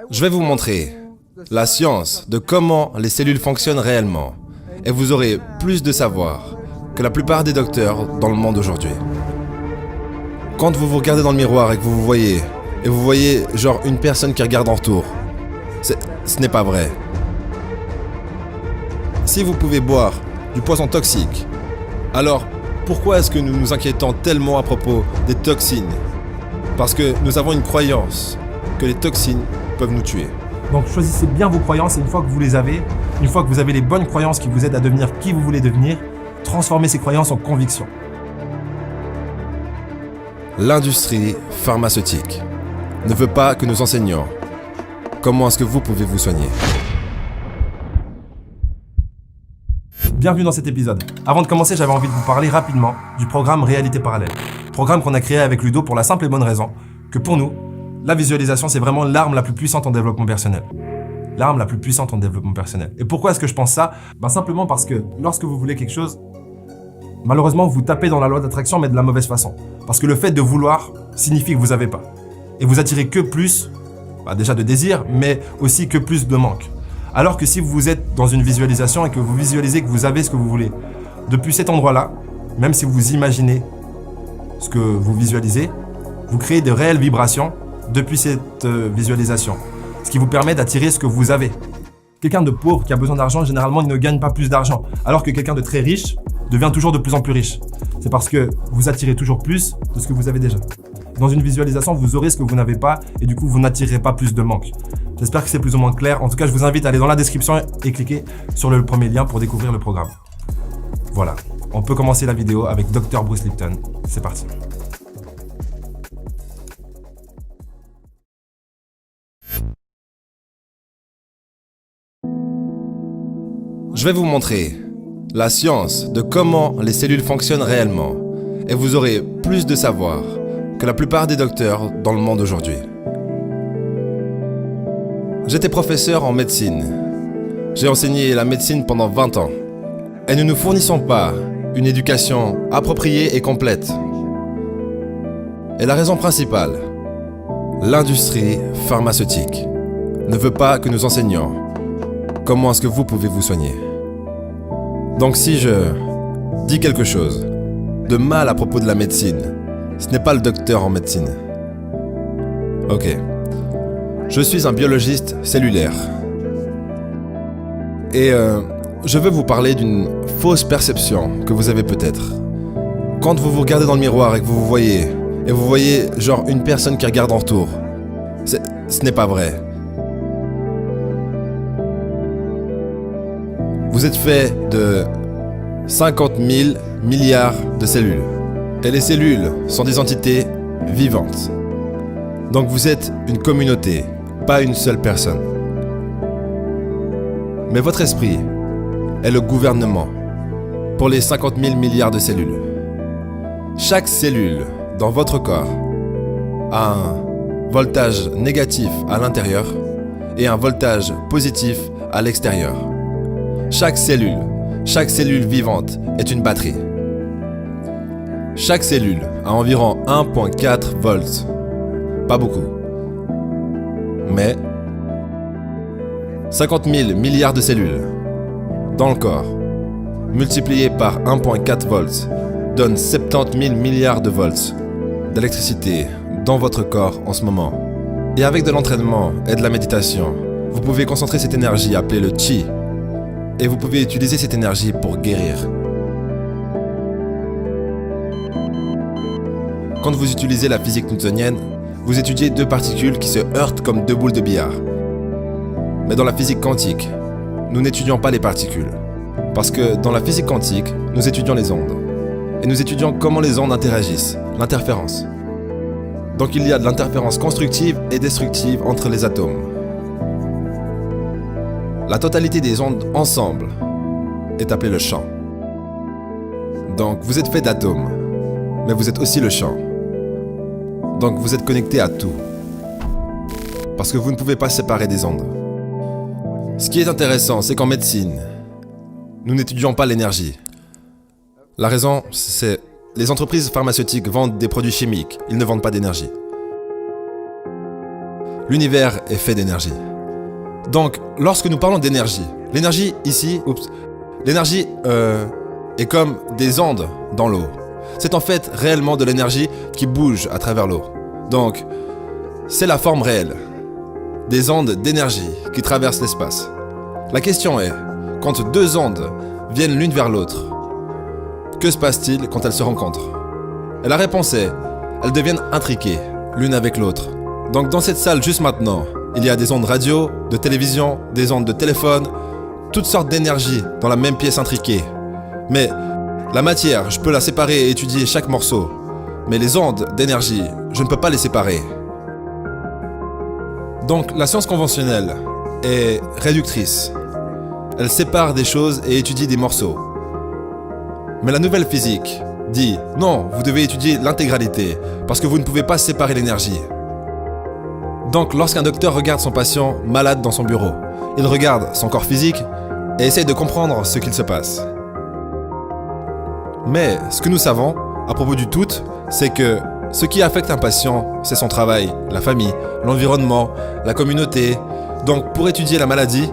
Je vais vous montrer la science de comment les cellules fonctionnent réellement. Et vous aurez plus de savoir que la plupart des docteurs dans le monde aujourd'hui. Quand vous vous regardez dans le miroir et que vous voyez genre une personne qui regarde en retour, ce n'est pas vrai. Si vous pouvez boire du poison toxique, alors pourquoi est-ce que nous nous inquiétons tellement à propos des toxines? Parce que nous avons une croyance que les toxines peuvent nous tuer. Donc choisissez bien vos croyances et une fois que vous les avez, une fois que vous avez les bonnes croyances qui vous aident à devenir qui vous voulez devenir, transformez ces croyances en convictions. L'industrie pharmaceutique ne veut pas que nous enseignions comment est-ce que vous pouvez vous soigner. Bienvenue dans cet épisode. Avant de commencer, j'avais envie de vous parler rapidement du programme Réalité Parallèle. Programme qu'on a créé avec Ludo pour la simple et bonne raison que pour nous, la visualisation, c'est vraiment l'arme la plus puissante en développement personnel. L'arme la plus puissante en développement personnel. Et pourquoi est-ce que je pense ça? Simplement parce que lorsque vous voulez quelque chose, malheureusement, vous tapez dans la loi d'attraction, mais de la mauvaise façon. Parce que le fait de vouloir signifie que vous n'avez pas. Et vous attirez que plus, déjà de désir, mais aussi que plus de manque. Alors que si vous êtes dans une visualisation et que vous visualisez que vous avez ce que vous voulez, depuis cet endroit-là, même si vous imaginez ce que vous visualisez, vous créez de réelles vibrations depuis cette visualisation. Ce qui vous permet d'attirer ce que vous avez. Quelqu'un de pauvre qui a besoin d'argent, généralement, il ne gagne pas plus d'argent. Alors que quelqu'un de très riche devient toujours de plus en plus riche. C'est parce que vous attirez toujours plus de ce que vous avez déjà. Dans une visualisation, vous aurez ce que vous n'avez pas et du coup, vous n'attirez pas plus de manque. J'espère que c'est plus ou moins clair. En tout cas, je vous invite à aller dans la description et cliquer sur le premier lien pour découvrir le programme. Voilà, on peut commencer la vidéo avec Dr Bruce Lipton. C'est parti. Je vais vous montrer la science de comment les cellules fonctionnent réellement. Et vous aurez plus de savoir que la plupart des docteurs dans le monde aujourd'hui. J'étais professeur en médecine. J'ai enseigné la médecine pendant 20 ans. Et nous ne fournissons pas une éducation appropriée et complète. Et la raison principale, l'industrie pharmaceutique ne veut pas que nous enseignions comment est-ce que vous pouvez vous soigner. Donc si je dis quelque chose de mal à propos de la médecine, ce n'est pas le docteur en médecine. Ok. Je suis un biologiste cellulaire. Et je veux vous parler d'une fausse perception que vous avez peut-être. Quand vous vous regardez dans le miroir et que vous voyez genre une personne qui regarde en retour, ce n'est pas vrai. Vous êtes fait de 50 000 milliards de cellules. Et les cellules sont des entités vivantes. Donc vous êtes une communauté, pas une seule personne. Mais votre esprit est le gouvernement pour les 50 000 milliards de cellules. Chaque cellule dans votre corps a un voltage négatif à l'intérieur et un voltage positif à l'extérieur. Chaque cellule vivante est une batterie. Chaque cellule a environ 1,4 volts. Pas beaucoup. Mais 50 000 milliards de cellules dans le corps, multipliées par 1,4 volts, donne 70 000 milliards de volts d'électricité dans votre corps en ce moment. Et avec de l'entraînement et de la méditation, vous pouvez concentrer cette énergie appelée le Qi. Et vous pouvez utiliser cette énergie pour guérir. Quand vous utilisez la physique newtonienne, vous étudiez deux particules qui se heurtent comme deux boules de billard. Mais dans la physique quantique, nous n'étudions pas les particules. Parce que dans la physique quantique, nous étudions les ondes. Et nous étudions comment les ondes interagissent, l'interférence. Donc il y a de l'interférence constructive et destructive entre les atomes. La totalité des ondes ensemble est appelée le champ. Donc vous êtes fait d'atomes, mais vous êtes aussi le champ. Donc vous êtes connecté à tout. Parce que vous ne pouvez pas séparer des ondes. Ce qui est intéressant, c'est qu'en médecine, nous n'étudions pas l'énergie. La raison, c'est les entreprises pharmaceutiques vendent des produits chimiques, ils ne vendent pas d'énergie. l'univers est fait d'énergie. Donc, lorsque nous parlons d'énergie, l'énergie ici, l'énergie est comme des ondes dans l'eau. C'est en fait réellement de l'énergie qui bouge à travers l'eau. Donc, c'est la forme réelle des ondes d'énergie qui traversent l'espace. La question est, quand deux ondes viennent l'une vers l'autre, que se passe-t-il quand elles se rencontrent? Et la réponse est, elles deviennent intriquées l'une avec l'autre. Donc dans cette salle juste maintenant, il y a des ondes radio, de télévision, des ondes de téléphone, toutes sortes d'énergie dans la même pièce intriquée. Mais la matière, je peux la séparer et étudier chaque morceau. Mais les ondes d'énergie, je ne peux pas les séparer. Donc la science conventionnelle est réductrice. Elle sépare des choses et étudie des morceaux. Mais la nouvelle physique dit « Non, vous devez étudier l'intégralité, parce que vous ne pouvez pas séparer l'énergie. » Donc lorsqu'un docteur regarde son patient malade dans son bureau, il regarde son corps physique et essaye de comprendre ce qu'il se passe. Mais ce que nous savons, à propos du tout, c'est que ce qui affecte un patient, c'est son travail, la famille, l'environnement, la communauté. Donc pour étudier la maladie,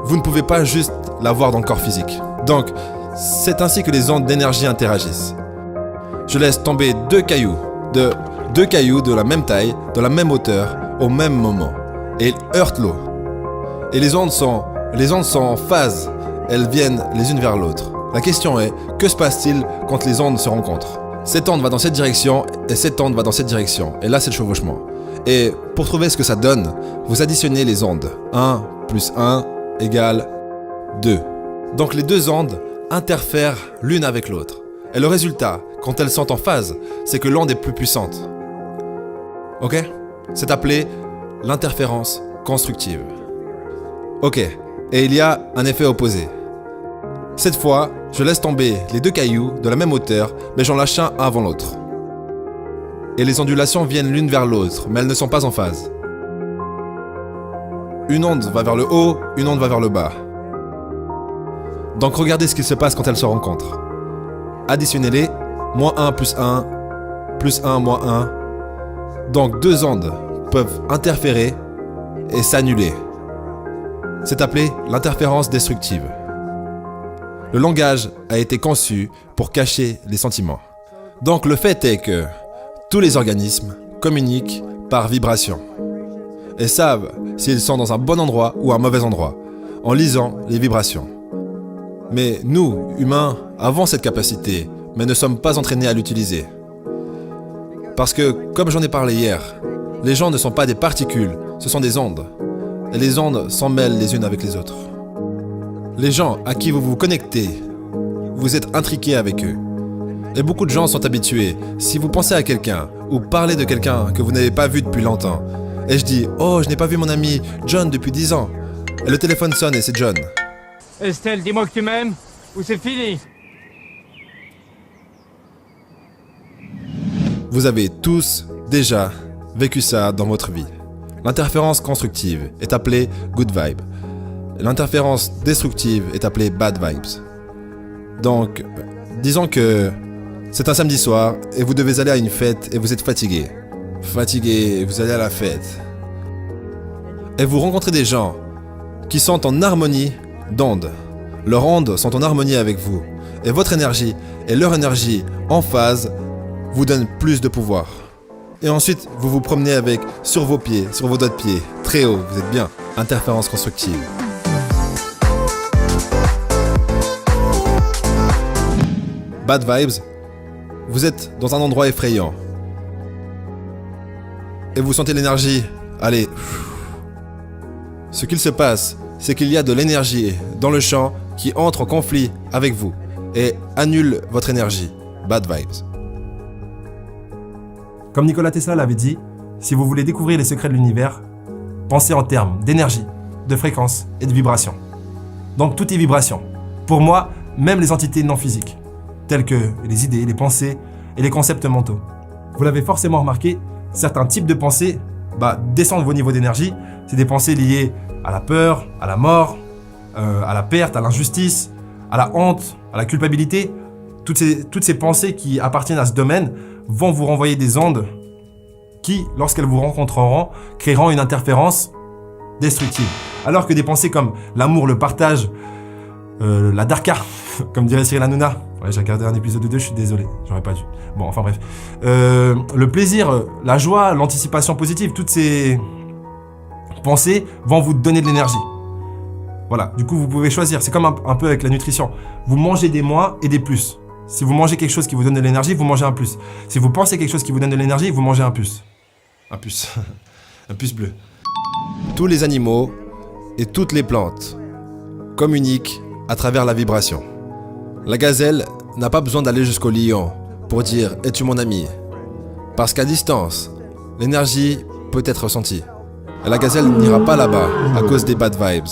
vous ne pouvez pas juste la voir dans le corps physique. Donc, c'est ainsi que les ondes d'énergie interagissent. Je laisse tomber deux cailloux de la même taille, de la même hauteur, au même moment. Et ils heurtent l'eau. Et les ondes sont en phase. Elles viennent les unes vers l'autre. La question est, que se passe-t-il quand les ondes se rencontrent? Cette onde va dans cette direction et cette onde va dans cette direction. Et là, c'est le chevauchement. Et pour trouver ce que ça donne, vous additionnez les ondes. 1 plus 1 égale 2. Donc les deux ondes interfèrent l'une avec l'autre. Et le résultat, quand elles sont en phase, c'est que l'onde est plus puissante. Ok? C'est appelé l'interférence constructive. Ok, et il y a un effet opposé. Cette fois, je laisse tomber les deux cailloux de la même hauteur, mais j'en lâche un avant l'autre. Et les ondulations viennent l'une vers l'autre, mais elles ne sont pas en phase. Une onde va vers le haut, une onde va vers le bas. Donc regardez ce qui se passe quand elles se rencontrent. Additionnez-les, -1 plus 1, plus 1 moins 1. Donc deux ondes peuvent interférer et s'annuler. C'est appelé l'interférence destructive. Le langage a été conçu pour cacher les sentiments. Donc le fait est que tous les organismes communiquent par vibration et savent s'ils sont dans un bon endroit ou un mauvais endroit en lisant les vibrations. Mais nous, humains, avons cette capacité, mais ne sommes pas entraînés à l'utiliser. Parce que, comme j'en ai parlé hier, les gens ne sont pas des particules, ce sont des ondes. Et les ondes s'en mêlent les unes avec les autres. Les gens à qui vous vous connectez, vous êtes intriqués avec eux. Et beaucoup de gens sont habitués. Si vous pensez à quelqu'un, ou parlez de quelqu'un que vous n'avez pas vu depuis longtemps, et je dis « Oh, je n'ai pas vu mon ami John depuis 10 ans », et le téléphone sonne et c'est John. Estelle, dis-moi que tu m'aimes, ou c'est fini. Vous avez tous déjà vécu ça dans votre vie. L'interférence constructive est appelée good vibe. L'interférence destructive est appelée bad vibes. Donc, disons que c'est un samedi soir et vous devez aller à une fête et vous êtes fatigué. Fatigué, vous allez à la fête. Et vous rencontrez des gens qui sont en harmonie d'ondes. Leurs ondes sont en harmonie avec vous. Et votre énergie et leur énergie en phase vous donnent plus de pouvoir. Et ensuite, vous vous promenez avec sur vos pieds, sur vos doigts de pied, très haut, vous êtes bien. Interférence constructive. Bad vibes, vous êtes dans un endroit effrayant. Et vous sentez l'énergie, allez. Ce qu'il se passe, c'est qu'il y a de l'énergie dans le champ qui entre en conflit avec vous et annule votre énergie. Bad vibes. Comme Nikola Tesla l'avait dit, si vous voulez découvrir les secrets de l'univers, pensez en termes d'énergie, de fréquence et de vibration. Donc tout est vibration. Pour moi, même les entités non physiques, telles que les idées, les pensées et les concepts mentaux. Vous l'avez forcément remarqué, certains types de pensées descendent vos niveaux d'énergie. C'est des pensées liées à la peur, à la mort, à la perte, à l'injustice, à la honte, à la culpabilité. Toutes ces pensées qui appartiennent à ce domaine vont vous renvoyer des ondes qui, lorsqu'elles vous rencontreront, créeront une interférence destructive. Alors que des pensées comme l'amour, le partage, la darka, comme dirait Cyril Hanouna. Ouais, j'ai regardé un épisode de 2, je suis désolé, j'aurais pas dû. Bon, enfin bref. Le plaisir, la joie, l'anticipation positive, toutes ces pensées vont vous donner de l'énergie. Voilà, du coup vous pouvez choisir, c'est comme un peu avec la nutrition. Vous mangez des moins et des plus. Si vous mangez quelque chose qui vous donne de l'énergie, vous mangez un plus. Si vous pensez quelque chose qui vous donne de l'énergie, vous mangez un plus. Un plus. Un plus bleu. Tous les animaux et toutes les plantes communiquent à travers la vibration. La gazelle n'a pas besoin d'aller jusqu'au lion pour dire « Es-tu mon ami ?» Parce qu'à distance, l'énergie peut être ressentie. Et la gazelle n'ira pas là-bas à cause des bad vibes.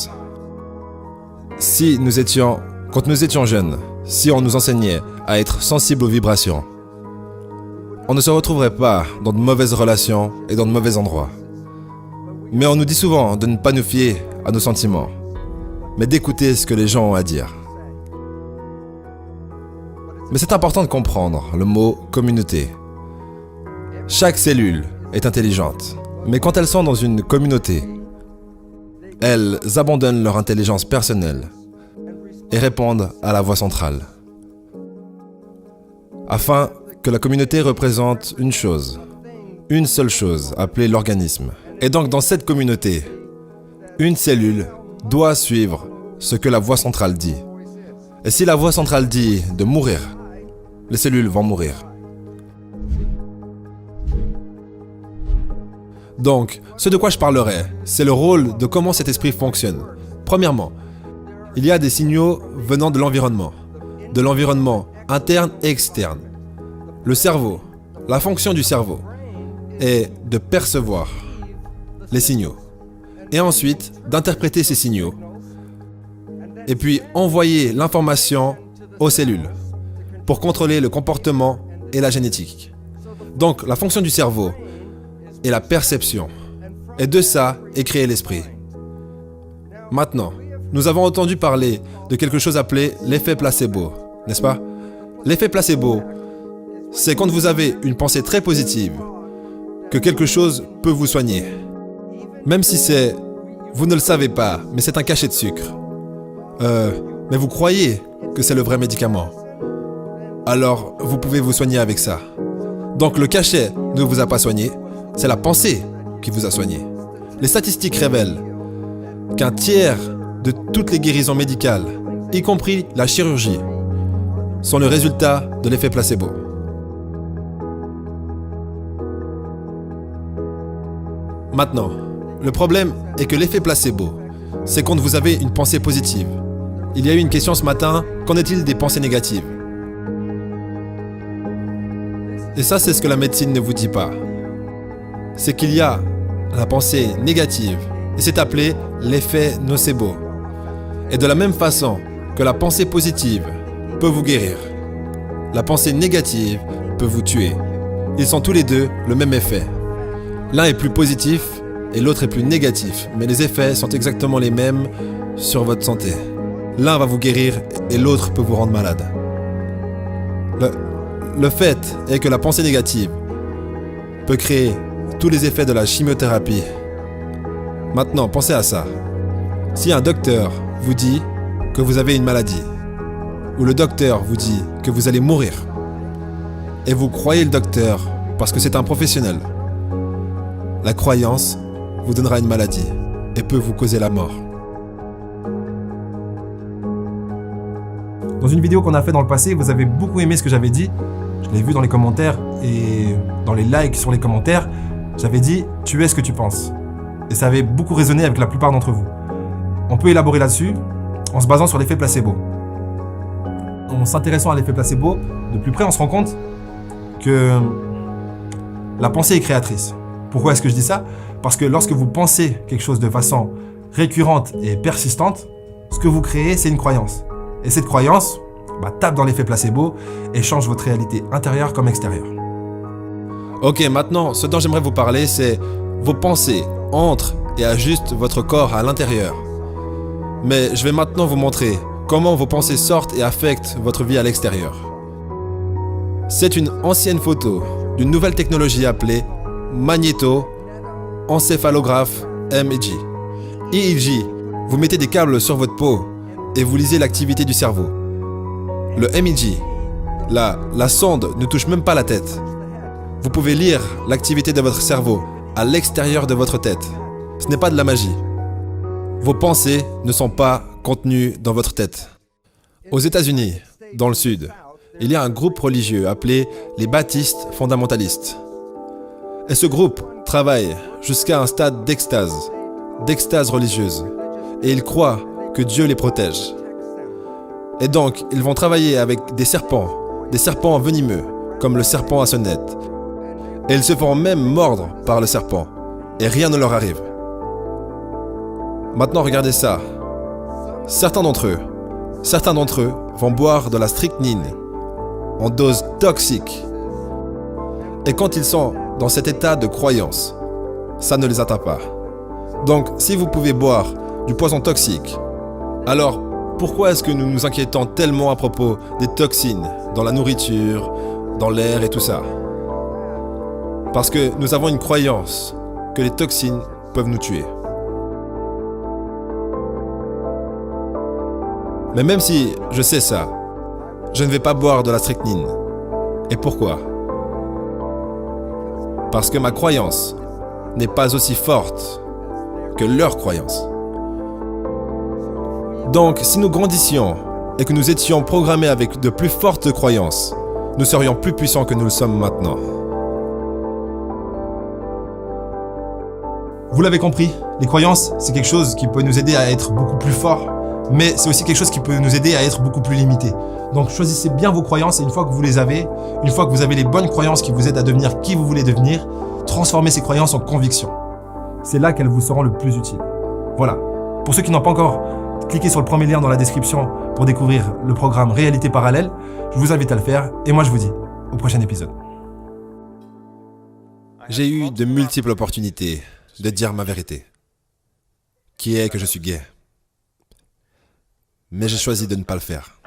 Quand nous étions jeunes, si on nous enseignait à être sensibles aux vibrations, on ne se retrouverait pas dans de mauvaises relations et dans de mauvais endroits. Mais on nous dit souvent de ne pas nous fier à nos sentiments, mais d'écouter ce que les gens ont à dire. Mais c'est important de comprendre le mot « communauté ». Chaque cellule est intelligente, mais quand elles sont dans une communauté, elles abandonnent leur intelligence personnelle et répondent à la voix centrale. Afin que la communauté représente une seule chose, appelée l'organisme. Et donc dans cette communauté, une cellule doit suivre ce que la voix centrale dit. Et si la voix centrale dit de mourir, les cellules vont mourir. Donc, ce de quoi je parlerai, c'est le rôle de comment cet esprit fonctionne. Premièrement, il y a des signaux venant de l'environnement interne et externe. Le cerveau, la fonction du cerveau est de percevoir les signaux et ensuite d'interpréter ces signaux et puis envoyer l'information aux cellules pour contrôler le comportement et la génétique. Donc, la fonction du cerveau est la perception. Et de ça est créé l'esprit. Maintenant, nous avons entendu parler de quelque chose appelé l'effet placebo, n'est-ce pas? L'effet placebo, c'est quand vous avez une pensée très positive, que quelque chose peut vous soigner. Même si vous ne le savez pas, mais c'est un cachet de sucre. Mais vous croyez que c'est le vrai médicament. Alors, vous pouvez vous soigner avec ça. Donc le cachet ne vous a pas soigné, c'est la pensée qui vous a soigné. Les statistiques révèlent qu'un tiers de toutes les guérisons médicales, y compris la chirurgie, sont le résultat de l'effet placebo. Maintenant, le problème est que l'effet placebo, c'est quand vous avez une pensée positive. Il y a eu une question ce matin, qu'en est-il des pensées négatives? Et ça, c'est ce que la médecine ne vous dit pas. C'est qu'il y a la pensée négative, et c'est appelé l'effet nocebo. Et de la même façon que la pensée positive peut vous guérir, la pensée négative peut vous tuer. Ils sont tous les deux le même effet. L'un est plus positif et l'autre est plus négatif, mais les effets sont exactement les mêmes sur votre santé. L'un va vous guérir et l'autre peut vous rendre malade. Le fait est que la pensée négative peut créer tous les effets de la chimiothérapie. Maintenant, pensez à ça. Si un docteur vous dit que vous avez une maladie, ou le docteur vous dit que vous allez mourir, et vous croyez le docteur parce que c'est un professionnel, la croyance vous donnera une maladie et peut vous causer la mort. Dans une vidéo qu'on a fait dans le passé, vous avez beaucoup aimé ce que j'avais dit. Je l'ai vu dans les commentaires et dans les likes sur les commentaires. J'avais dit « tu es ce que tu penses ». Et ça avait beaucoup résonné avec la plupart d'entre vous. On peut élaborer là-dessus en se basant sur l'effet placebo. En s'intéressant à l'effet placebo, de plus près, on se rend compte que la pensée est créatrice. Pourquoi est-ce que je dis ça? Parce que lorsque vous pensez quelque chose de façon récurrente et persistante, ce que vous créez, c'est une croyance. Et cette croyance tape dans l'effet placebo et change votre réalité intérieure comme extérieure. Ok, maintenant, ce dont j'aimerais vous parler, c'est vos pensées entrent et ajustent votre corps à l'intérieur. Mais je vais maintenant vous montrer comment vos pensées sortent et affectent votre vie à l'extérieur. C'est une ancienne photo d'une nouvelle technologie appelée magnéto, encéphalographe, MEG. EEG, vous mettez des câbles sur votre peau et vous lisez l'activité du cerveau. Le MEG, la sonde ne touche même pas la tête. Vous pouvez lire l'activité de votre cerveau à l'extérieur de votre tête. Ce n'est pas de la magie. Vos pensées ne sont pas contenues dans votre tête. Aux États-Unis, dans le Sud, il y a un groupe religieux appelé les baptistes fondamentalistes. Et ce groupe travaille jusqu'à un stade d'extase religieuse. Et ils croient que Dieu les protège. Et donc, ils vont travailler avec des serpents venimeux, comme le serpent à sonnette. Et ils se font même mordre par le serpent, et rien ne leur arrive. Maintenant, regardez ça. Certains d'entre eux vont boire de la strychnine en dose toxique. Et quand ils sont dans cet état de croyance, ça ne les atteint pas. Donc, si vous pouvez boire du poison toxique, alors pourquoi est-ce que nous nous inquiétons tellement à propos des toxines dans la nourriture, dans l'air et tout ça? Parce que nous avons une croyance que les toxines peuvent nous tuer. Mais même si je sais ça, je ne vais pas boire de la strychnine. Et pourquoi? Parce que ma croyance n'est pas aussi forte que leur croyance. Donc, si nous grandissions et que nous étions programmés avec de plus fortes croyances, nous serions plus puissants que nous le sommes maintenant. Vous l'avez compris, les croyances, c'est quelque chose qui peut nous aider à être beaucoup plus forts, mais c'est aussi quelque chose qui peut nous aider à être beaucoup plus limité. Donc choisissez bien vos croyances et une fois que vous les avez, une fois que vous avez les bonnes croyances qui vous aident à devenir qui vous voulez devenir, transformez ces croyances en convictions. C'est là qu'elles vous seront le plus utiles. Voilà. Pour ceux qui n'ont pas encore cliqué sur le premier lien dans la description pour découvrir le programme Réalité Parallèle, je vous invite à le faire et moi je vous dis au prochain épisode. J'ai eu de multiples opportunités de dire ma vérité, qui est que je suis gay. Mais j'ai choisi de ne pas le faire.